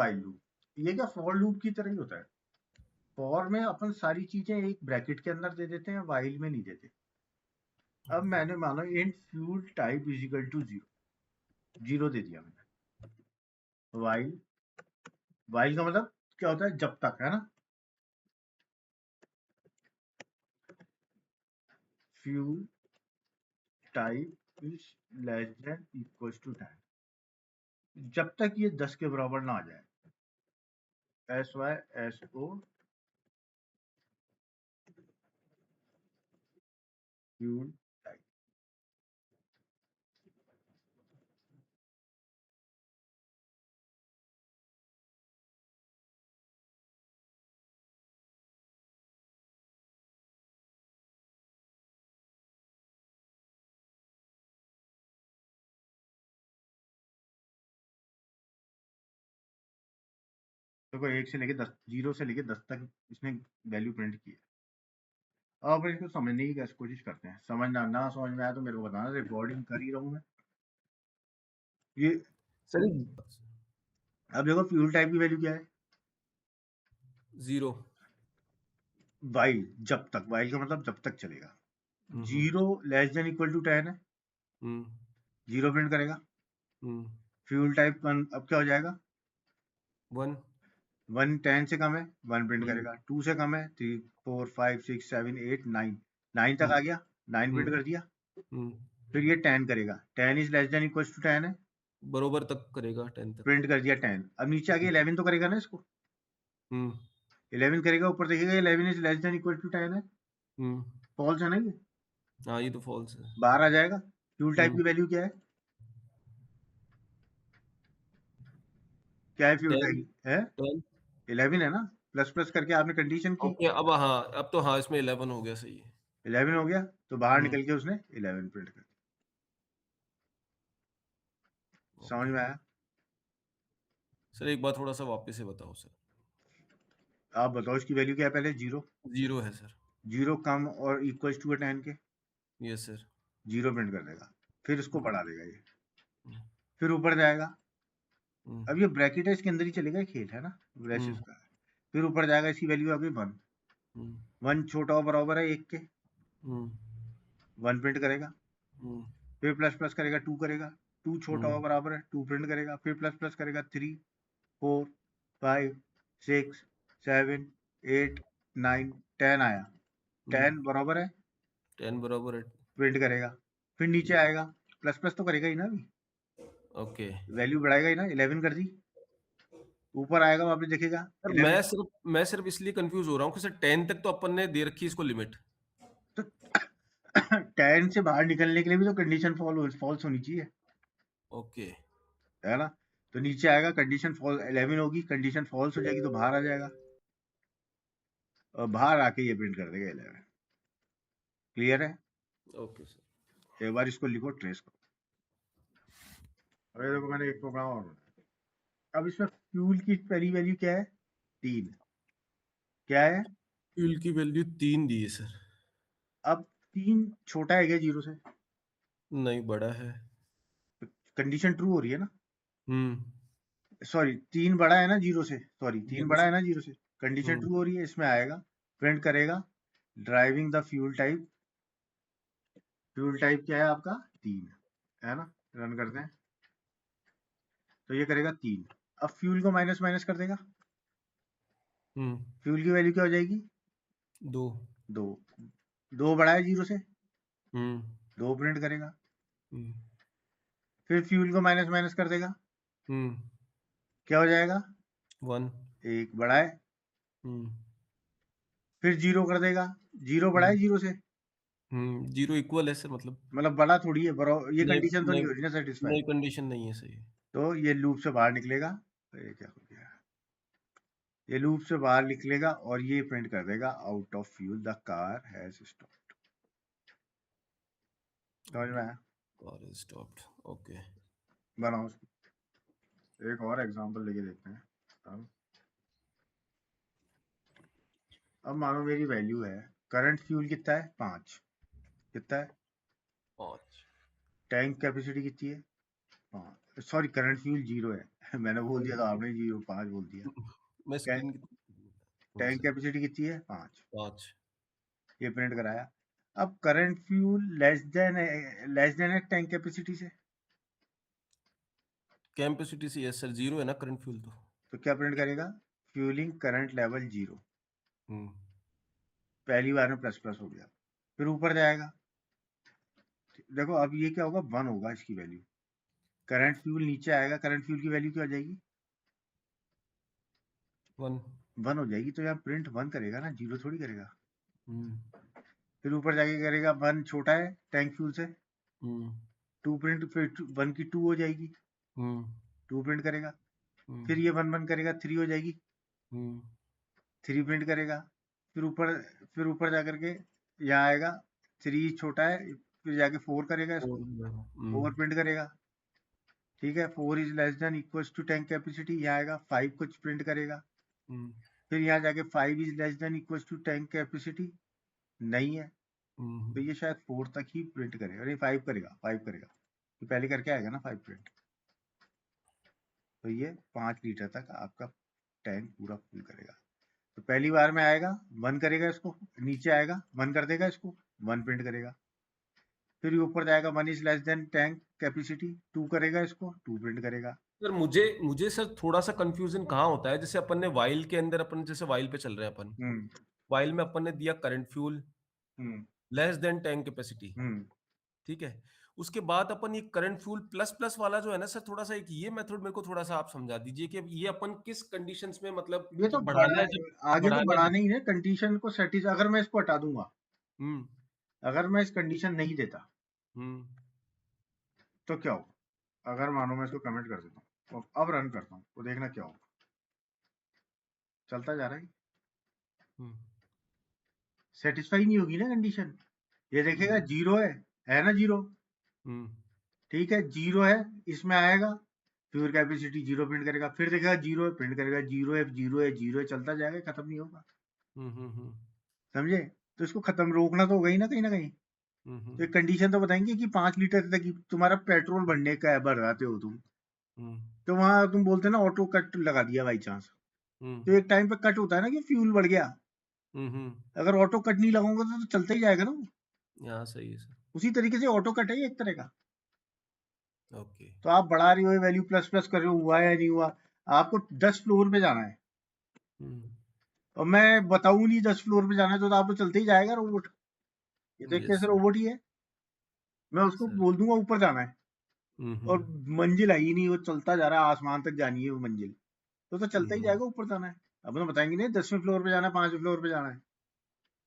While loop, ये क्या for loop की तरह ही होता है। फॉर में अपन सारी चीजें एक ब्रैकेट के अंदर दे देते हैं, वाइल में नहीं देते। अब मैंने मानो int fuel type is equal to 0 दे दिया मैंने। वाइल, वाइल का मतलब क्या होता है, जब तक, है ना। Fuel type is less than equal to 10, जब तक ये 10 के बराबर ना आ जाए। SYSO fuel type. देखो 1 से लेके 10, 0 से लेके 10 तक इसने वैल्यू प्रिंट की है। अब इसको समझने की कैसे कोशिश करते हैं, समझना ना समझ में आया तो मेरे को बताना, रिकॉर्डिंग कर ही रहा हूँ मैं ये। सर अब देखो फ्यूल टाइप की वैल्यू क्या है, 0। वाइल, जब तक, वाइल का मतलब जब तक चलेगा। 0 लेस देन इक्वल टू 10 है, 0 प्रिंट करेगा। फ्यूल टाइप अब क्या हो जाएगा, 1 1 10 से कम है, 1 प्रिंट करेगा। 2 से कम है, 3 4 5 6 7 8 9, 9 तक आ गया, 9 प्रिंट कर दिया। फिर ये 10 करेगा, 10 is less than equal to 10 है, बरोबर तक करेगा 10 तक। प्रिंट कर दिया 10। अब नीचे आगे 11 तो करेगा ना इसको, 11 करेगा, ऊपर देखिएगा 11 is less than equal to 10 है, फॉल्स है ना ये, हाँ ये तो फॉल्स है। बाहर आ जाएगा। फ्यूल टाइप की वैल्यू क्या है, क्या है फ्यूल 10 टाइप है, 10 11 है ना, प्लस प्लस करके आपने कंडीशन की, ओके। अब हाँ, अब तो हाँ इसमें 11 हो गया, सही है। 11 हो गया, तो बाहर निकल के उसने 11 प्रिंट कर दिया। समझ ओके में आया। सर, एक बार थोड़ा सा वापस से बताओ सर। आप बताओ इसकी वैल्यू क्या है, पहले 0, 0 है सर। 0 कम और इक्वल टू 10 के, यस सर। 0 प्रिंट कर देगा, फिर इसको बढ़ा देगा ये, फिर ऊपर जाएगा। अब ये ब्रैकेट है, इसके अंदर ही चलेगा, खेल है ना, ब्रेसेस का। फिर ऊपर जाएगा, इसकी वैल्यू आ गई 1, 1 छोटा और बराबर है 1 के, 1 प्रिंट करेगा। फिर प्लस प्लस करेगा, 2 करेगा, 2 छोटा और बराबर है 2 प्रिंट करेगा। फिर प्लस प्लस करेगा, 3 4 5 6 7 8 9 10 आया, 10 बराबर है, 10 बराबर है। प्रिंट करेगा। फिर नीचे आएगा, प्लस प्लस तो करेगा ही ना, अभी ओके वैल्यू बढ़ाएगा ही ना, 11 कर दी, ऊपर आएगा वापस देखेगा सर, 11। मैं सिर्फ इसलिए कंफ्यूज हो रहा हूँ कि सर 10 तक तो अपन ने दे रखी है इसको लिमिट। तो 10 से बाहर निकलने के लिए भी तो कंडीशन फॉल्स होनी चाहिए, ओके है ना। तो नीचे आएगा, कंडीशन फॉल्स 11 होगी, कंडीशन फॉल्स हो जाएगी तो बाहर आ जाएगा, और बाहर आके ये प्रिंट कर देगा 11। क्लियर है। Okay sir. एक बार इसको लिखो, ट्रेस करो। अरे देखो मैंने एक प्रोग्राम और बनाया। अब इसमें फ्यूल की पहली वैल्यू क्या है, 3, क्या है। फ्यूल की वैल्यू 3 दी है सर। अब 3 छोटा है क्या 0 से, नहीं, बड़ा है। कंडीशन ट्रू हो रही है ना, हम्म सॉरी 3 बड़ा है ना 0 से, सॉरी 3 बड़ा yes, है ना 0 से, कंडीशन ट्रू हो रही है। इसमें आएगा, प्रिंट करेगा, driving the fuel type, fuel type क्या है आपका 3, है ना। रन करते हैं तो ये करेगा 3। अब फ्यूल को माइनस माइनस कर देगा, फ्यूल की वैल्यू क्या हो जाएगी, 2। 2, 2 बड़ा है 0 से, हम्म 2 प्रिंट करेगा। हम्म फिर फ्यूल को माइनस माइनस कर देगा, हम्म क्या हो जाएगा, 1। 1 बड़ा है। हम्म फिर 0 कर देगा, 0 बड़ा है 0 से, 0 इक्वल है सर, मतलब मतलब बड़ा थोड़ी है, बड़ा, ये नई कंडीशन तो नहीं नई हो रही ना सेटिस्फाई। नई कंडीशन नहीं है, सही। तो ये लूप से बाहर निकलेगा, तो ये क्या हो गया, ये लूप से बाहर निकलेगा और ये प्रिंट कर देगा, out of fuel the car has stopped. समझ में आया। Car is stopped. ओके बनाओ एक और एग्जांपल लेके देखते हैं। अब मानो मेरी वैल्यू है, करंट फ्यूल कितना है 5, कितना है, 5। टैंक कैपेसिटी कितनी है 5, सॉरी करंट फ्यूल 0 है मैंने बोल दिया तो आपने 0.5 बोल दिया। मैं स्क्रीन की हाँ टैंक सर कैपेसिटी कितनी है 5, 5 ये प्रिंट कराया। अब करंट फ्यूल लेस देन है टैंक कैपेसिटी से, कैपेसिटी से यस सर 0 है ना करंट फ्यूल तो क्या प्रिंट करेगा, फ्यूलिंग करंट लेवल 0। हम्म पहली बार में प्लस प्लस हो गया, फिर ऊपर जाएगा। देखो अब ये क्या होगा, 1 होगा इसकी वैल्यू। करंट फ्यूल नीचे आएगा, करंट फ्यूल की वैल्यू क्या हो जाएगी, 1 1 हो जाएगी। तो यहाँ प्रिंट 1 करेगा ना, 0 थोड़ी करेगा। हम्म फिर ऊपर जाके करेगा 1 छोटा है टैंक फ्यूल से, हम्म 2 प्रिंट, फिर 1 की 2 हो जाएगी, हम्म 2 प्रिंट करेगा। हम्म फिर ये 1 करेगा, 3 हो जाएगी, हम्म 3 प्रिंट करेगा। फिर ऊपर, फिर ऊपर जा करके यहाँ आएगा, 3 छोटा है, फिर जाके 4 करेगा, इसको हम्म 4 प्रिंट करेगा। ठीक है, 4 is less than equals to tank capacity, यहाँ आएगा 5 कुछ प्रिंट करेगा। हम्म फिर यहाँ जाके 5 is less than equals to tank capacity, नहीं है, हम्म तो ये शायद 4 तक ही प्रिंट करेगा, नहीं 5 करेगा, 5 करेगा, ये पहले करके आएगा ना 5 प्रिंट। तो ये 5 लीटर तक आपका टैंक पूरा फुल करेगा। तो पहली बार में आएगा 1 करेगा, इसको नीचे आएगा 1 कर देगा, इसको 1 प्रिंट करेगा। फिर ये ऊपर जाएगा 1 is less then tank capacity, 2 करेगा, इसको 2 प्रिंट करेगा। सर मुझे मुझे सर थोड़ा सा कंफ्यूजन कहाँ होता है जैसे अपन ने वाइल के अंदर अपन जैसे वाइल पे चल रहे हैं अपन हम्म वाइल में अपन ने दिया करंट फ्यूल हम्म लेस देन टैंक कैपेसिटी हम्म ठीक है उसके बाद अपन ये करंट फ्यूल प्लस प्लस वाला जो है ना सर थोड़ा सा एक ये मेथड मेरे को थोड़ा सा आप समझा दीजिए कि अब ये अपन किस कंडीशंस में मतलब ये तो जब बढ़ाना है जब आगे तो बढ़ाना है बढ़ाना जब ही है, कंडीशन को सेटिस, अगर मैं इसको हटा दूंगा, हम्म अगर मैं इस कंडीशन नहीं देता हम्म तो क्या होगा। अगर मानो मैं इसको कमेंट कर देता हूँ, अब रन करता हूँ, तो देखना क्या होगा, चलता जा रहा है, हम्म सेटिस्फाई नहीं होगी ना कंडीशन। ये देखेगा हम्म 0 है ना 0, हम्म ठीक है 0 है, इसमें आएगा, फ्यूल कैपेसिटी 0 प्रिंट करेगा, फिर देखेगा 0 है, प्रिंट करेगा 0 है, 0 है, 0 है, चलता जाएगा, खत्म नहीं होगा। हम्म समझे, तो इसको खत्म रोकना तो होगा ही ना कहीं ना कहीं। तो एक हम्म कंडीशन तो बताएंगे कि 5 लीटर तक ही तुम्हारा पेट्रोल भरने का है, भरवाते हो तुम, हम्म तो वहां तुम बोलते ना ऑटो कट लगा दिया बाई चांस, तो एक टाइम पे कट होता है ना कि फ्यूल बढ़ गया, हम्म अगर ऑटो कट नहीं लगाऊंगा तो चलता ही जाएगा ना वो। यहाँ सही है सर उसी तरीके से ऑटो कट है ये एक तरह का। ओके तो आप बढ़ा रहे हो वैल्यू, प्लस प्लस कर रहे हो, हुआ है या नहीं हुआ, आपको 10 फ्लोर पे जाना है, हम्म और मैं बताऊं नहीं 10 फ्लोर पे जाना है, तो आप तो चलते ही जाएगा रोबोट। ये तो एक यस कैसे सर रोबोट ही है, मैं उसको सर बोल दूंगा ऊपर जाना है, और हम्म मंजिल आई नहीं, वो चलता जा रहा है, आसमान तक जानी है वो मंजिल, तो चलता ही हम्म जाएगा, ऊपर जाना है। अब तो बताएंगे नहीं 10वें फ्लोर पे जाना है, 5वें फ्लोर पे जाना है,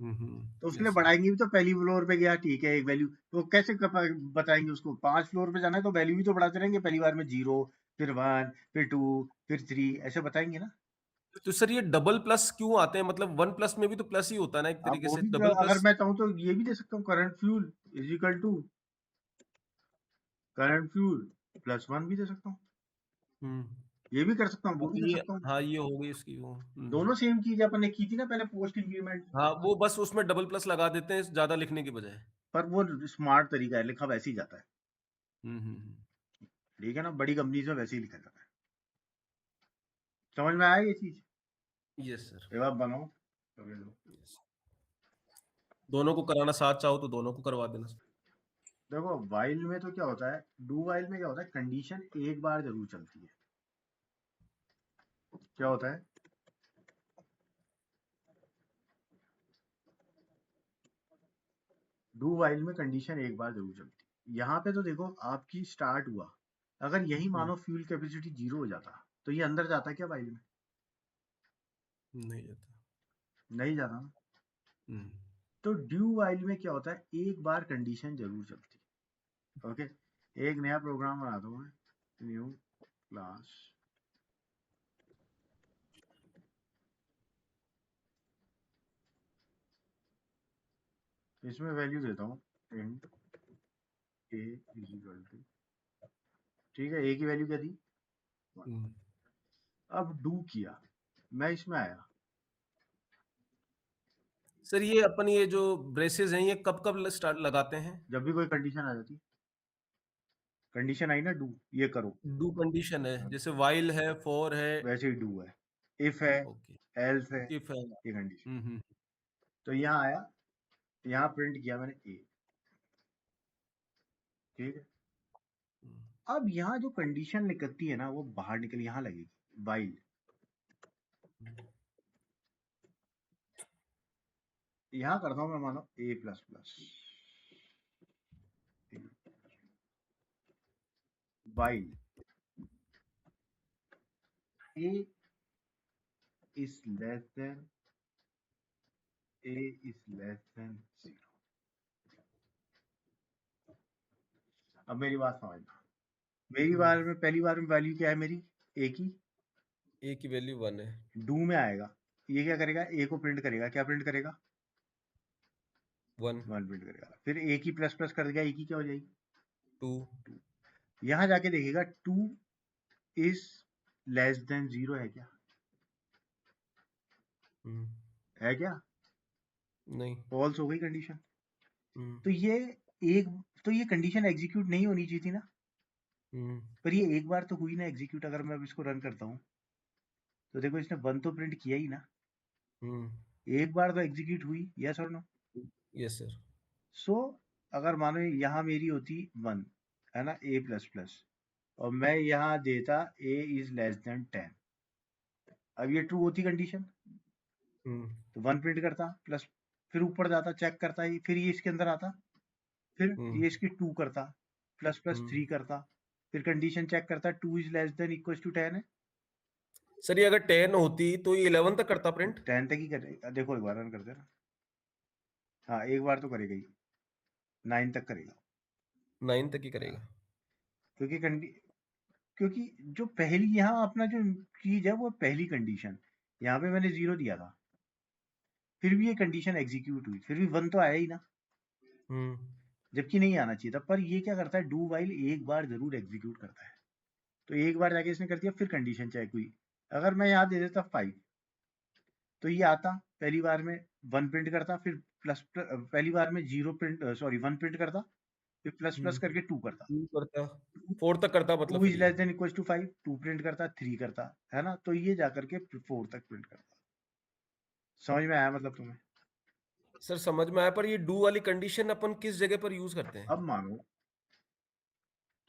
तो उसके लिए यस सर बढ़ाएंगे भी तो पहली फ्लोर पे गया, ठीक है एक वैल्यू, तो कैसे बताएंगे उसको, 5 फ्लोर पे जाना है तो वैल्यू भी तो बढ़ाते रहेंगे, पहली बार में 0, फिर 1, फिर 2, फिर 3, ऐसे बताएंगे ना। तो सर ये डबल प्लस क्यों आते हैं मतलब 1 प्लस में भी तो प्लस ही होता है ना एक आप तरीके वो से भी डबल अगर प्लस मैं चाहूँ तो ये भी दे सकता हूँ, करंट फ्यूल +1 भी दे सकता हूँ, हम्म ये भी कर सकता हूँ, वो तो भी दे ये सकता हूँ। हाँ ये हो गई उसकी वो दोनों सेम चीज अपन ने की थी ना पहले, पोस्ट इंक्रीमेंट, हाँ वो बस उसमें डबल प्लस लगा देते हैं ज्यादा लिखने की बजाय पर वो स्मार्ट तरीका है, लिखा वैसे ही जाता है। हम्म ठीक है ना, बड़ी कंपनीज में वैसे ही लिखा जाता है। समझ में आया ये चीज, यस सर ये बात बनाओ समझ लो। यस दोनों को कराना साथ चाहो तो दोनों को करवा देना सर देखो वाइल में तो क्या होता है, डू वाइल में क्या होता है, कंडीशन एक बार जरूर चलती है। क्या होता है, डू वाइल में कंडीशन एक बार जरूर चलती है। यहाँ पे तो देखो आपकी स्टार्ट हुआ, अगर यही हम्म, मानो फ्यूल कैपेसिटी 0 हो जाता, तो ये अंदर जाता क्या वाइल में, नहीं जाता नहीं जाता ना। हम्म तो ड्यू वाइल में क्या होता है, एक बार कंडीशन जरूर चलती है। ओके, एक नया प्रोग्राम बना दूं मैं, न्यू क्लास, इसमें वैल्यू देता हूँ int a is equal to, ठीक है, ए की वैल्यू क्या थी 1। हम्म। अब डू किया, मैं इसमें आया, सर ये अपन ये जो ब्रेसेस हैं ये कब कब स्टार्ट लगाते हैं जब भी कोई कंडीशन आ जाती, कंडीशन आई ना डू, ये करो, डू कंडीशन है, जैसे व्हाइल है, फॉर है। वैसे ही डू है, इफ है, ओके। एल्स है, इफ है। ये कंडीशन। हम्म। तो यहाँ आया, यहाँ प्रिंट किया मैंने ए, ठीक है। हम्म, अब यहाँ जो कंडीशन निकलती है ना वो बाहर निकल यहाँ लगेगी, वाइल। यहाँ करता हूँ मैं, मानो A plus plus, while A is less than a is less than 0। अब मेरी बात समझना, मेरी बार में पहली बार में वैल्यू क्या है मेरी, ए की, ए की वैल्यू 1 है। डू में आएगा, ये क्या करेगा, ए को प्रिंट करेगा, क्या प्रिंट करेगा, 1 1 प्रिंट करेगा। फिर ए की प्लस प्लस कर देगा, ए की क्या हो जाएगी, 2। 2। यहाँ जाके देखेगा 2 इज लेस देन 0 है क्या, है क्या, नहीं। फॉल्स हो गई कंडीशन। हम्म तो ये एक, तो ये कंडीशन एग्जीक्यूट नहीं होनी चाहिए थी ना, हम्म पर ये एक बार तो हुई ना एग्जीक्यूट। अगर मैं अब इसको रन करता हूँ तो देखो इसने 1 तो प्रिंट किया ही ना, एक बार तो एग्जीक्यूट हुई, यस और नो। Yes sir. सो अगर मानो यहाँ मेरी होती 1 है ना, ए प्लस प्लस, और मैं यहाँ देता ए इज लेस देन 10, अब ये ट्रू होती कंडीशन, तो 1 प्रिंट करता प्लस, फिर ऊपर जाता चेक करता ही, फिर ये इसके अंदर आता, फिर ये इसकी 2 करता, प्लस प्लस 3 करता, फिर कंडीशन चेक करता 2 is less than equal to 10 है, सर ये अगर 10 होती तो ये 11 तक करता प्रिंट। 10 तक ही करेगा। देखो एक बार रन करते ना, हाँ एक बार तो करेगा ही, 9 तक करेगा, 9 तक ही हाँ, करेगा। क्योंकि क्योंकि जो पहली यहाँ अपना जो चीज है वो पहली कंडीशन, यहाँ पे मैंने 0 दिया था, फिर भी ये कंडीशन एग्जीक्यूट हुई, फिर भी 1 तो आया ही ना, जबकि नहीं आना चाहिए था। पर ये क्या करता है, डू वाइल एक बार जरूर एग्जीक्यूट करता है, तो एक बार जाके इसने कर दिया, फिर कंडीशन चेक हुई। अगर मैं यहाँ दे देता 5, तो ये आता पहली बार में 1 प्रिंट करता, फिर प्लस पहली बार में 0 प्रिंट, सॉरी 1 प्रिंट करता, फिर प्लस प्लस करके 2 करता, 2 करता, 4 तक करता मतलब 2 फिर इज ये। Less than equal to 5, 2 print करता, 3 करता, है ना, तो ये जाकर के 4 तक प्रिंट करता। समझ में आया मतलब तुम्हें। सर समझ में आया, पर ये डू वाली कंडीशन अपन किस जगह पर यूज करते हैं। अब मानो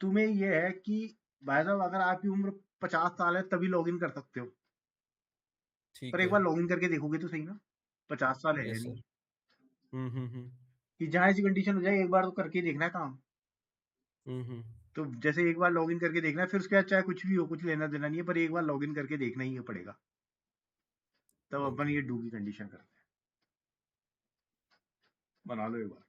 तुम्हें ये है कि भाई साहब अगर आपकी उम्र 50 साल है तभी लॉगिन कर सकते हो, पर ठीक एक है। बार लॉगिन करके देखोगे तो सही ना, 50 साल है यस नहीं, सर। हम्म। कि जहाँ ऐसी कंडीशन हो जाए एक बार तो करके देखना है काम। हम्म। तो जैसे एक बार लॉगिन करके देखना है, फिर उसके बाद चाहे कुछ भी हो, कुछ लेना देना नहीं है, पर एक बार लॉगिन करके देखना ही पड़ेगा। तब अपन ओके। ये डू की कंडीशन करते हैं, बना लो एक बार।